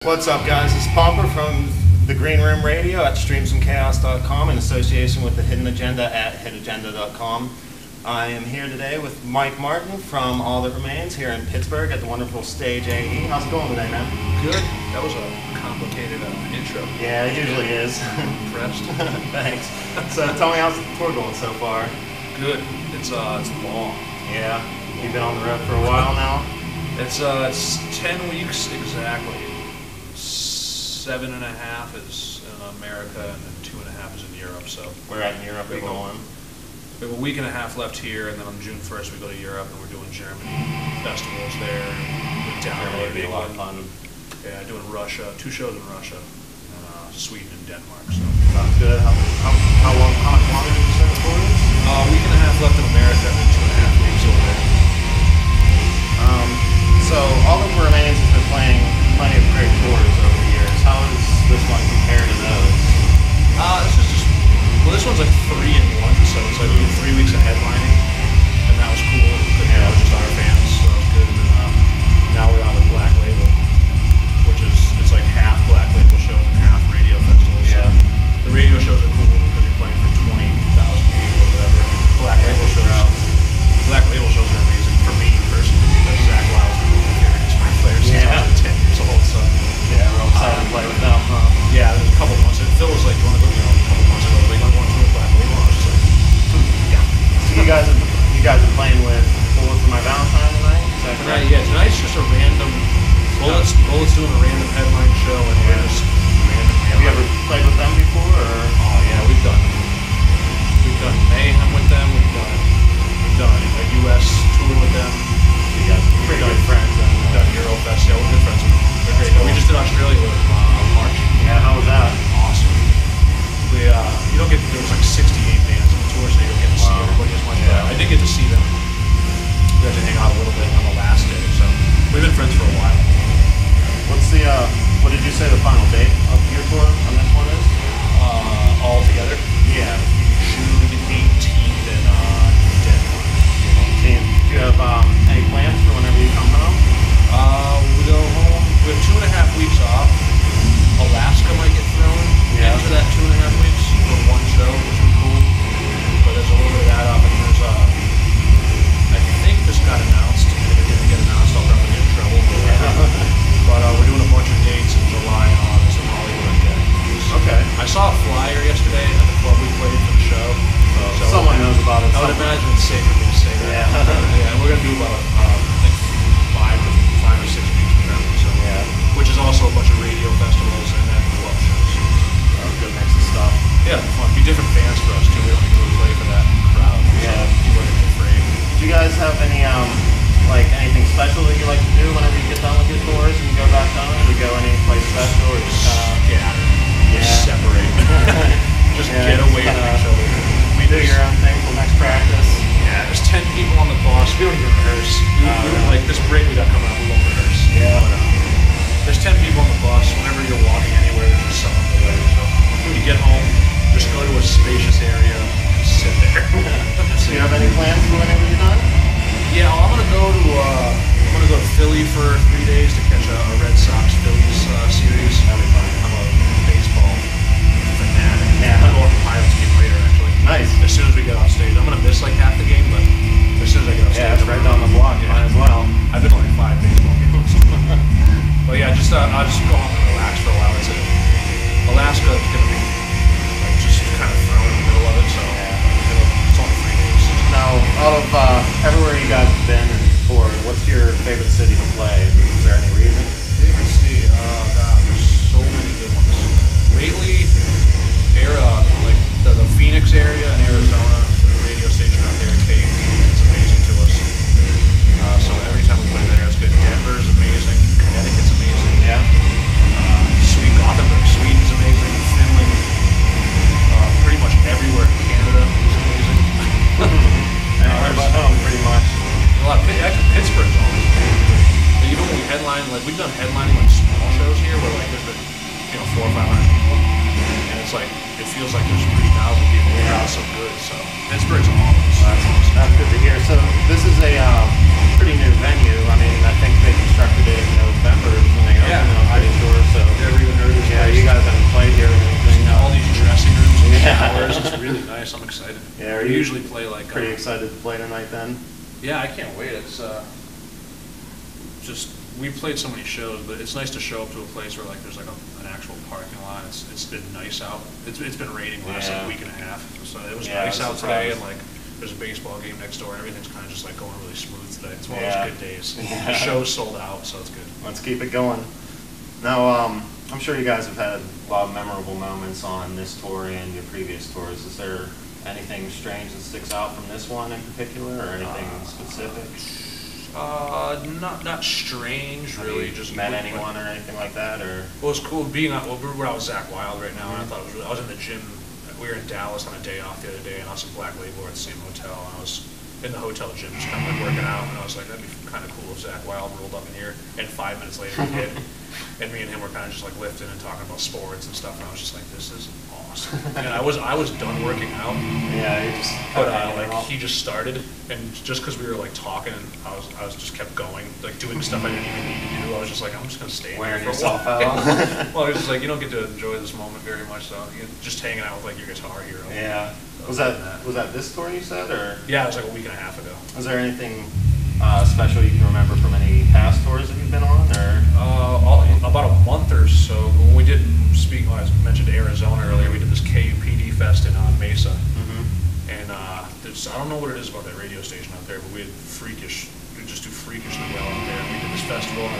What's up, guys? It's Pompa from the Green Room Radio at streamsomechaos.com in association with the Hidden Agenda at hidagenda.com. I am here today with Mike Martin from All That Remains here in Pittsburgh at the wonderful Stage AE. How's it going today, man? Good. That was a complicated intro. Yeah, it usually is. Impressed. Thanks. So tell me, how's the tour going so far? Good. It's long. Yeah. You've been on the road for a while now? It's 10 weeks exactly. 7.5 is in America and then 2.5 is in Europe. So we're at Europe. We have a week and a half left here, and then on June 1st we go to Europe, and we're doing Germany festivals there. Germany would be a lot of fun. Yeah, doing Russia, 2 shows in Russia, and Sweden and Denmark. So sounds good. How much longer did you say the tour is? A week and a half left in America, and then 2.5 weeks over there. So All That Remains has been playing plenty of great tours over the years. How does this one compare to those? This one's like 3 in 1, so it's like 3 weeks of headlining, and that was cool. It was just our fans, so that was good. And then now we're out with Black Label, which it's like half Black Label shows and half radio festivals. Yeah. So the radio shows are cool because you're playing for 20,000 people or whatever. Black Label shows are amazing for me personally because Zach Lyle's been one of my favorite Inspired players since I was 10 years old. So yeah, we're all excited to play with them. Yeah, there's a couple months. Phil was like, "Do you want to go?" A couple months ago, like, "I'm going to a Black Label." I was just like, "Yeah." So you guys are playing with Bullet for My Valentine tonight? Is that correct? Yeah. Tonight's just a random. Bullets doing a random headline show, and we're just random. Have you ever played with them before? Or? Oh yeah, we've done Mayhem with them. We've done a U.S. tour with them. You guys are pretty good friends. We've done Eurofest. Yeah, we're good friends with them. They're great. Cool. We just did Australia with them in March. Yeah, how was that? Awesome. You don't get, there was like 68 bands on the tour, so you don't get to see everybody as much. Yeah. But I did get to see them. We got to hang out a little bit on the last day, so we've been friends for a while. What did you say the final date of your tour on this one is? All together? Yeah. June 18th in Denmark. Do you have any plans for whenever you come home? We go home. We have 2.5 weeks off. Alaska might get thrown into that 2.5 weeks for one show, which would be cool. But there's a little bit of that up, and there's I think this got announced. If it didn't get announced, I'll probably get in trouble. But we're doing a bunch of dates in July and August in Hollywood again. Okay. I saw a flyer yesterday at the club we played for the show. So someone knows about it. I would imagine it's safe for me to say that. Yeah. And we're going to do about I think 5 or 6 weeks in Germany. So which is also a bunch of radio festivals and then club shows. Good mix of stuff. Yeah, it'll be fun. Be different fans for us too. We don't need to play for that crowd. Yeah. So people are going to be afraid. Do you guys have any anything special that you like to do whenever you get done with your tours and you go back home? Do you go any place special or just separate? Just get away from each other. We do your own thing till next practice. Yeah, there's 10 people on the bus. We don't even rehearse. We don't like this break we got coming up. We won't rehearse. Yeah. But, there's 10 people on the bus. Whenever you're walking anywhere, there's just someone there. So when you get home, just go to a spacious area and sit there. Do you have any plans for whenever you're done? Yeah, I'm gonna go to Philly for 3 days to catch a Red Sox Phillies series. That'd be fun. I'm a baseball fanatic. Yeah. I'm going to the Pirates game later, actually. Nice. As soon as we get off stage, I'm gonna miss like half the game, but as soon as I get off stage, it's right down the block. Might as well. I've been to like 5 baseball games. But yeah, I'll just go home and relax for a while. That's it. Alaska is gonna be like just kind of thrown in the middle of it, so it's only 3 days. Now, out of everywhere you guys have been and toured, what's your favorite city to play? Is there any reason? Favorite city? God, there's so many good ones. Lately, like the Phoenix area in Arizona, the radio station out there, Kate, it's amazing to us. So every time we play there, it's good. Denver's amazing. Connecticut's amazing. Yeah. Gothenburg, Sweden's amazing. Finland, pretty much everywhere in Canada is amazing. Anywhere but home, pretty much. Actually, Pittsburgh's always amazing. Even when we headline, like we've done We usually play like... Pretty excited to play tonight then? Yeah, I can't wait. It's just, we played so many shows, but it's nice to show up to a place where like there's like an actual parking lot. It's been nice out. It's been raining the last like week and a half, so it was nice out today, and like there's a baseball game next door, and everything's kind of just like going really smooth today. It's one of those good days. The show's sold out, so it's good. Let's keep it going. Now, I'm sure you guys have had a lot of memorable moments on this tour and your previous tours. Is there anything strange that sticks out from this one in particular, or anything specific? Not strange, really. Just met anyone or anything like that, or? Well, it was cool being on. Well, we're out with Zach Wild right now, and I thought it was. I was in the gym. We were in Dallas on a day off the other day, and I was in Black Label at the same hotel, and I was in the hotel gym just kind of like working out, and I was like, that'd be kind of cool if Zach Wild rolled up in here, and 5 minutes later he did. And me and him were kind of just like lifting and talking about sports and stuff, and I was just like, this is awesome. And I was done working out. Yeah, he just he just started, and just because we were like talking, and I was just kept going, like doing stuff I didn't even need to do. I was just like, I'm just gonna stay wearing here for yourself a while. out. Well, I was just like, you don't get to enjoy this moment very much, so you're just hanging out with like your guitar hero. Yeah. Was that this tour you said, or? Yeah, it was like a week and a half ago. Was there anything special you can remember from any past tours that you've been on, or? About a month or so, when we did I mentioned Arizona earlier, we did this KUPD Fest in Mesa. And I don't know what it is about that radio station out there, but we just do freakishly well out there. And we did this festival, and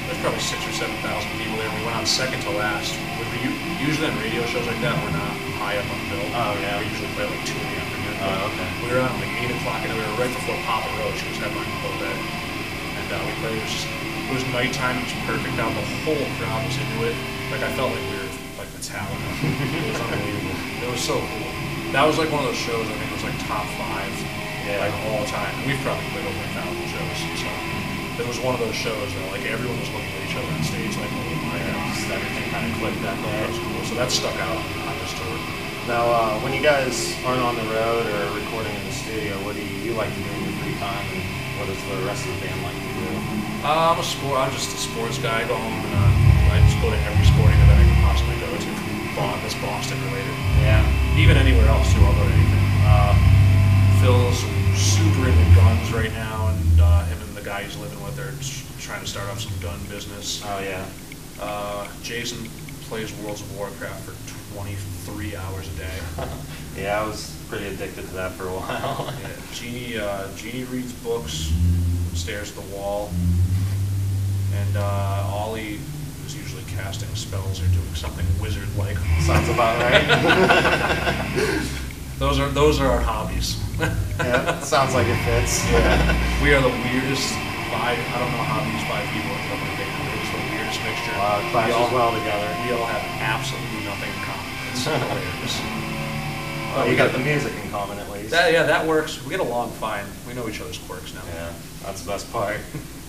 there's probably 6,000 or 7,000 people there, and we went on second to last. Usually on radio shows like that, we're not high up on the bill. Oh, yeah. We usually play like 2 in the afternoon. Oh, okay. We were on like 8 o'clock, and we were right before Papa Roach, who was headlining the whole day. And we played, it was nighttime, it was perfect out, the whole crowd was into it. Like, I felt like we were like Metallica. It was unbelievable. It was so cool. That was like one of those shows, I think it was like top 5, like all time. And we've probably played over 1,000 shows, so it was one of those shows that like everyone was looking at each other on stage like, oh my god, just everything kind of clicked that day. That was cool. So that stuck out on this tour. Now, when you guys aren't on the road or recording in the studio, what do you like to do in your free time, and what does the rest of the band like to do? I'm just a sports guy. I go home and I just go to every sporting event I can possibly go to. That's Boston related. Yeah. Even anywhere else too, I'll go to anything. Phil's super into guns right now, and him and the guy he's living with are trying to start off some gun business. Oh yeah. Jason plays Worlds of Warcraft for 23 hours a day. Yeah, I was pretty addicted to that for a while. Yeah, Jeannie reads books, stares at the wall, and Ollie is usually casting spells or doing something wizard-like. Sounds about right. Those are our hobbies. Yeah, sounds like it fits. Yeah. We are the weirdest 5. I don't know how these 5 people ended up in a band. It's the weirdest mixture. Clashes well together. We all have absolutely nothing in common. It's hilarious. Well, you got the music in common at least. That works. We get along fine. We know each other's quirks now. Yeah, that's the best part.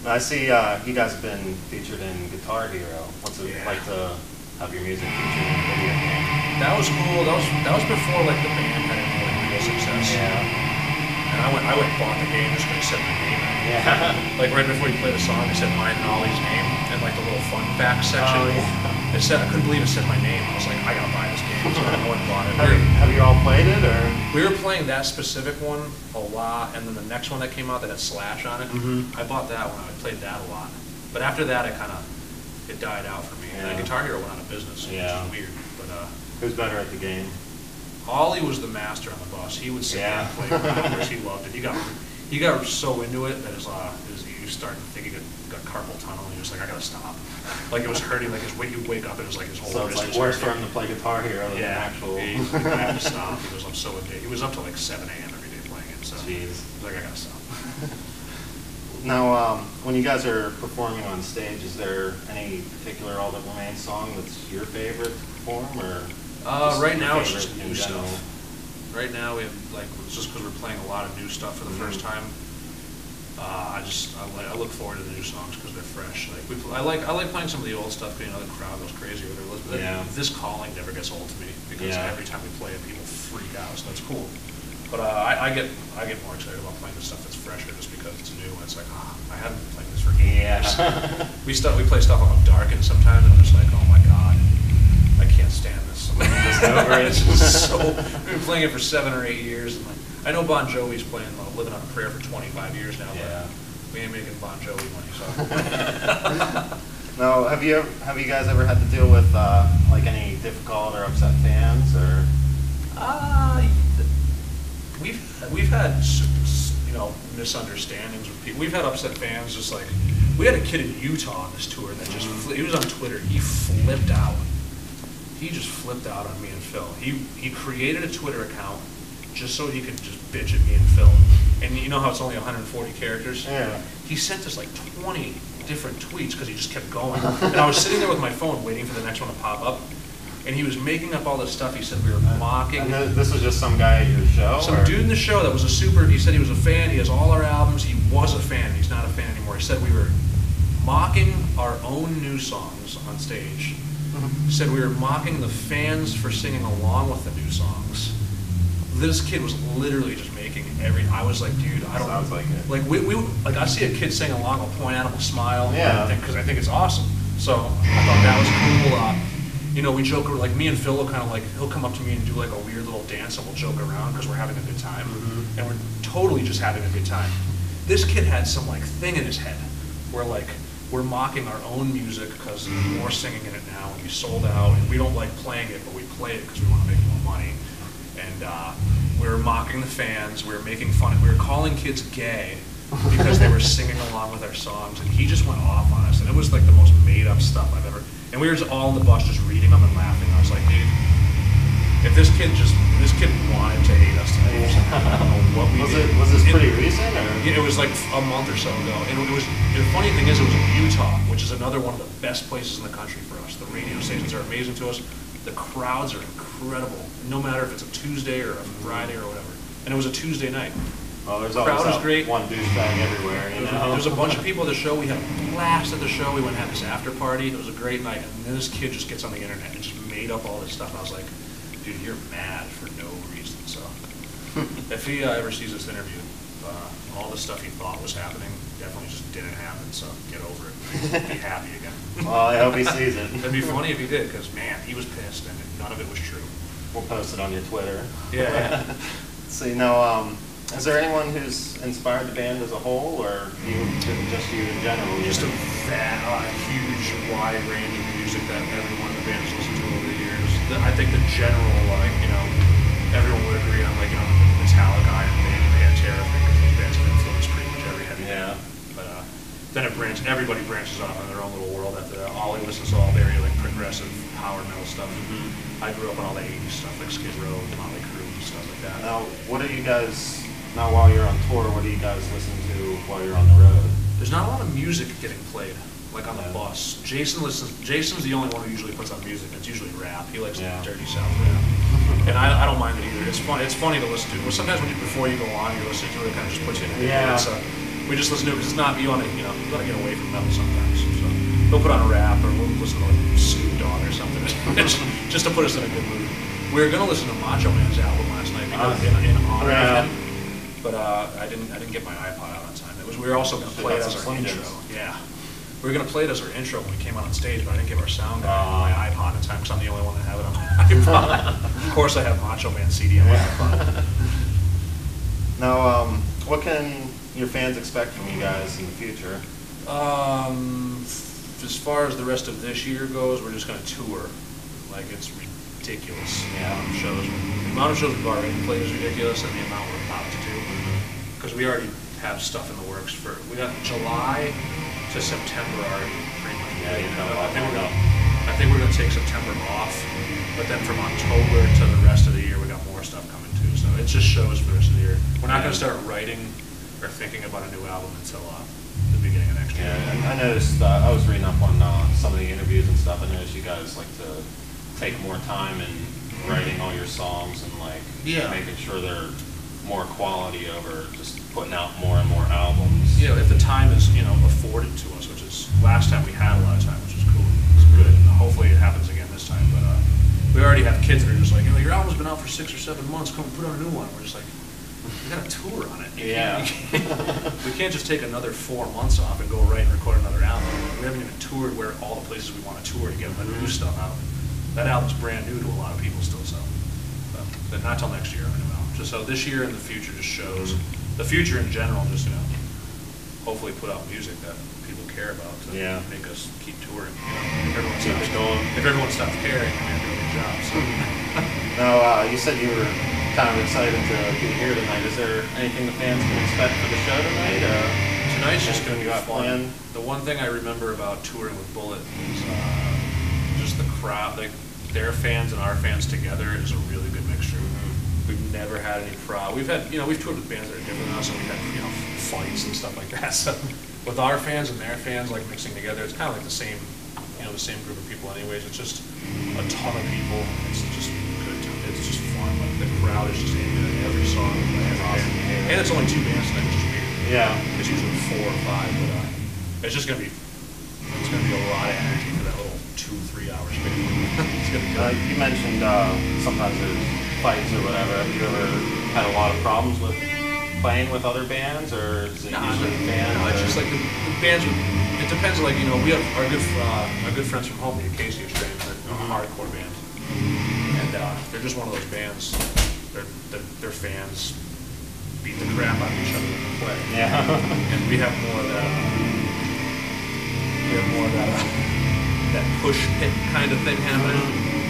I see you guys have been featured in Guitar Hero. What's it like to have your music featured in a video game? That was cool. That was before like the band had any like real success. Yeah. And I went and bought the game just because it said my name in it. Yeah. Like right before you play the song, it said mine and Ollie's name, and like the little fun facts section. Oh, yeah. It said, I couldn't believe it said my name. I was like, I gotta buy this game. So I went and bought it. Have you all played it, or? We were playing that specific one a lot, and then the next one that came out that had Slash on it, I bought that one. I played that a lot. But after that, it died out for me. And Guitar Hero went out of business, which is weird. But who's better at the game? Ollie was the master on the bus. He would sit there and play for hours. He loved it. He got so into it that you started thinking it got carpal tunnel, and he was like, I gotta stop. Like it was hurting. Like he'd wake up and it was like his whole. So it's like worse for him to play Guitar Hero than actual. He had to stop because I'm so addicted. He was up till like 7 a.m. every day playing it. So Jeez. He's like, I gotta stop. Now, when you guys are performing on stage, is there any particular All That Remains song that's your favorite to perform, or? Right now it's just new stuff. Right now we have it's just because we're playing a lot of new stuff for the first time. I look forward to the new songs because they're fresh. I like playing some of the old stuff. You know, the crowd goes crazy with it. This Calling never gets old to me because every time we play it, people freak out. So that's cool. But I get more excited about playing the stuff that's fresher just because it's new. And it's like, I haven't been playing this for years. We play stuff on Darkened sometimes, and I'm just like, oh my god, I can't stand this. Just over it. It's just so, we've been playing it for 7 or 8 years. And like, I know Bon Jovi's playing Living on a Prayer for 25 years now, Yeah. but we ain't making Bon Jovi money, so. Now, have you guys ever had to deal with like any difficult or upset fans, or? We've had misunderstandings with people. We've had upset fans. Just like we had a kid in Utah on this tour that just he was on Twitter. He flipped out. He just flipped out on me and Phil. He created a Twitter account just so he could just bitch at me and Phil. And you know how it's only 140 characters? Yeah. He sent us like 20 different tweets because he just kept going. And I was sitting there with my phone waiting for the next one to pop up. And he was making up all this stuff. He said we were mocking. And this was just some guy at your show? Some dude in the show that was he said he was a fan. He has all our albums. He was a fan. He's not a fan anymore. He said we were mocking our own new songs on stage. He said we were mocking the fans for singing along with the new songs. This kid was literally just making I was like, dude, I don't. Sounds like it. Like we like I see a kid sing along, I'll point at him, I'll smile. Yeah. Because I think it's awesome. So I thought that was cool. You know, we joke, like me and Phil will kind of like, he'll come up to me and do like a weird little dance and we'll joke around because we're having a good time. And we're totally just having a good time. This kid had some like thing in his head where like, we're mocking our own music because there's more singing in it now and we sold out and we don't like playing it, but we play it because we want to make more money. And we were mocking the fans, we were making fun, we were calling kids gay because they were singing along with our songs, and he just went off on us, and it was like the most made up stuff I've ever, and we were just all in the bus just reading them and laughing. I was like, dude, if this kid wanted to hate us tonight, I don't know what we did. Was this pretty recent? Or? Yeah, it was like a month or so ago, and the funny thing is it was in Utah, which is another one of the best places in the country for us. The radio stations are amazing to us. The crowds are incredible, no matter if it's a Tuesday or a Friday or whatever. And it was a Tuesday night. Well, there's The crowd always is great. one douchebag everywhere, you know? There's a bunch of people at the show. We had a blast at the show. We went and had this after party. It was a great night. And then this kid just gets on the internet and just made up all this stuff. And I was like, dude, you're mad for no reason. So if he ever sees this interview, all the stuff he thought was happening definitely just didn't happen. So get over it. Be happy again. Well, I hope he sees it. It'd be funny if he did, because man, he was pissed and none of it was true. We'll post it on your Twitter. Yeah. So, you know, is there anyone who's inspired the band as a whole, or just you in general? Just a huge, wide range of music that everyone in the band has listened to over the years. I think the general, like, you know, everyone would agree on, like, you know, Metallica, Iron Maiden, Pantera, I think those bands have influenced pretty much every heavy band. But then everybody branches off in their own little world after that. Ollie listens to all very, like, progressive power metal stuff. I grew up on all the 80s stuff, like Skid Row, Motley Crue, stuff like that. Now, while you're on tour, what do you guys listen to while you're on the road? There's not a lot of music getting played, like on the bus. Jason's the only one who usually puts on music, and it's usually rap. He likes dirty South rap. And I don't mind it either. It's funny to listen to. Well, sometimes before you go on, you're listening to it, it kind of just puts you in a good mood. So we just listen to it because it's not, you want to get away from metal sometimes. So we'll put on a rap, or we'll listen to like Snoop Dogg or something, just to put us in a good mood. We were going to listen to Macho Man's album last night because in honor of him, but I didn't get my iPod out on time. We were also going to play it as our intro. Yeah, we were going to play it as our intro when we came out on stage, but I didn't give our sound guy my iPod in time because I'm the only one that have it on my iPod. Of course, I have Macho Man CD on my iPod. Now, what can your fans expect from you guys in the future? As far as the rest of this year goes, we're just going to tour. Like, it's ridiculous. The amount of shows we've already played is ridiculous, and the amount we're about to do. Because we already have stuff in the works we got July to September already pretty much. I think we're going to take September off, but then from October to the rest of the year, we got more stuff coming too. So it's just shows for the rest of the year. We're not going to start writing or thinking about a new album until the beginning of next year. Yeah, I noticed, I was reading up on some of the interviews and stuff. I noticed you guys like to take more time in writing all your songs and like making sure they're more quality over just putting out more and more albums. You know, if the time is, afforded to us, which is last time we had a lot of time, which is cool. It's good. And hopefully it happens again this time. But we already have kids that are just like, your album's been out for 6 or 7 months, come put out a new one. We're just like, we got a tour on it. We can't just take another 4 months off and go write and record another album. We haven't even toured all the places we want to tour to get the new stuff out. that album's brand new to a lot of people still. So, but not till next year. Just so this year and the future just shows the future in general. Just hopefully put out music that people care about to make us keep touring. If everyone stops caring, we're doing a good job. So. Now, you said you were kind of excited to be here tonight. Is there anything the fans can expect for the show tonight? Tonight's just going to be fun. Planned? The one thing I remember about touring with Bullet is just the crowd. Like their fans and our fans together is a really good mixture. We've never had any we've had, we've toured with bands that are different than us, and we've had, fights and stuff like that. So with our fans and their fans, like mixing together, it's kind of like the same, the same group of people anyways. It's just a ton of people. It's just good time. It's just fun. Like the crowd is just into every song. And it's only 2 bands tonight, which is weird. Yeah. It's usually 4 or 5, but it's just gonna be a lot of energy for that little 2-3 hour span. It's gonna be good. You mentioned sometimes there's fights or whatever. Have you ever had a lot of problems with playing with other bands, or is it usually bands? No, it's just like the bands. It depends. Like we have our good friends from home, the Acacia Strain. They're a hardcore band, and they're just one of those bands. Their fans beat the crap out of each other when they play. Yeah. And we have more of that. That push pit kind of thing happening.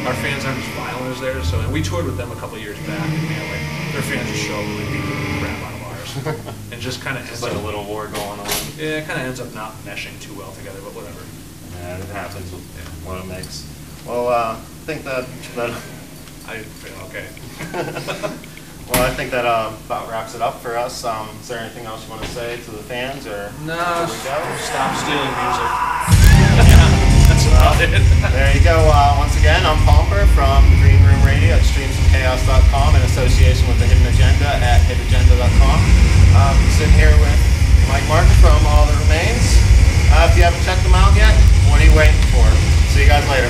Our fans aren't as violent as theirs, and we toured with them a couple of years back, and their fans just show really beat the crap out of ours, and just kind of ends like up a little war going on. Yeah, it kind of ends up not meshing too well together, but whatever. Yeah, it happens with what it makes. Well, I think that okay. Well, I think that about wraps it up for us. Is there anything else you want to say to the fans, or no? We go? Stop stealing music. Yeah, that's about it. There you go. Once again, I'm Pompa from the Green Room Radio at streamsofchaos.com in association with the Hidden Agenda at hiddenagenda.com. Sitting here with Mike Martin from All That Remains. If you haven't checked them out yet, what are you waiting for? See you guys later.